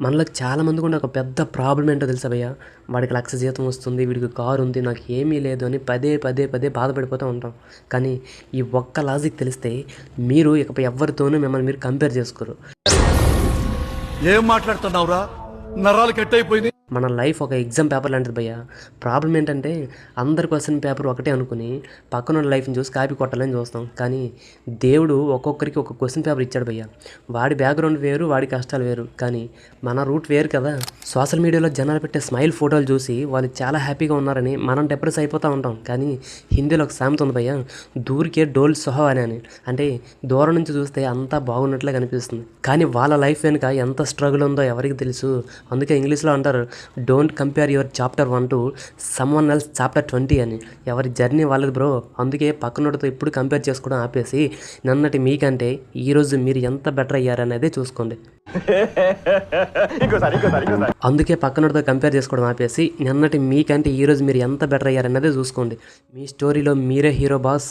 మనలో చాలామందికి ఉండే ఒక పెద్ద ప్రాబ్లం ఏంటో తెలుసా భయ్య? వాడికి 1,00,000 జీతం వస్తుంది, వీడికి కారు ఉంది, నాకు ఏమీ లేదు అని పదే పదే పదే బాధపడిపోతూ ఉంటాం. కానీ ఈ ఒక్క లాజిక్ తెలిస్తే మీరు ఇకపై ఎవ్వరితోనూ మిమ్మల్ని మీరు కంపేర్ చేసుకోరు. ఏం మాట్లాడుతున్నావురా? నరాలు కట్ అయిపోయింది. మన లైఫ్ ఒక ఎగ్జామ్ పేపర్ లాంటిది భయ్య. ప్రాబ్లం ఏంటంటే అందరి క్వశ్చన్ పేపర్ ఒకటే అనుకుని పక్కన ఉన్న లైఫ్ని చూసి కాపీ కొట్టాలని చూస్తాం. కానీ దేవుడు ఒక్కొక్కరికి ఒక క్వశ్చన్ పేపర్ ఇచ్చాడు భయ్య. వాడి బ్యాక్గ్రౌండ్ వేరు, వాడి కష్టాలు వేరు, కానీ మన రూట్ వేరు కదా. సోషల్ మీడియాలో జనాలు పెట్టే స్మైల్ ఫోటోలు చూసి వాళ్ళు చాలా హ్యాపీగా ఉన్నారని మనం డిప్రెస్ అయిపోతూ ఉంటాం. కానీ హిందీలో ఒక సామెత ఉంది భయ్య, దూరికే డోల్ సొహవ్ అని. అంటే దూరం నుంచి చూస్తే అంతా బాగున్నట్లే కనిపిస్తుంది, కానీ వాళ్ళ లైఫ్ వెనుక ఎంత స్ట్రగుల్ ఉందో ఎవరికి తెలుసు. అందుకే ఇంగ్లీష్లో అంటారు, don't compare your chapter 1 to someone else chapter 20 అని. ఎవరి జర్నీ వాళ్ళది బ్రో. అందుకే పక్కనోడితో ఎప్పుడు కంపేర్ చేసుకోవడం ఆపేసి నిన్నటి మీకంటే ఈరోజు మీరు ఎంత బెటర్ అయ్యారనేదే చూసుకోండి. అందుకే పక్కనోడితో కంపేర్ చేసుకోవడం ఆపేసి నిన్నటి మీకంటే ఈరోజు మీరు ఎంత బెటర్ అయ్యారనేదే చూసుకోండి. మీ స్టోరీలో మీరే హీరో బాస్.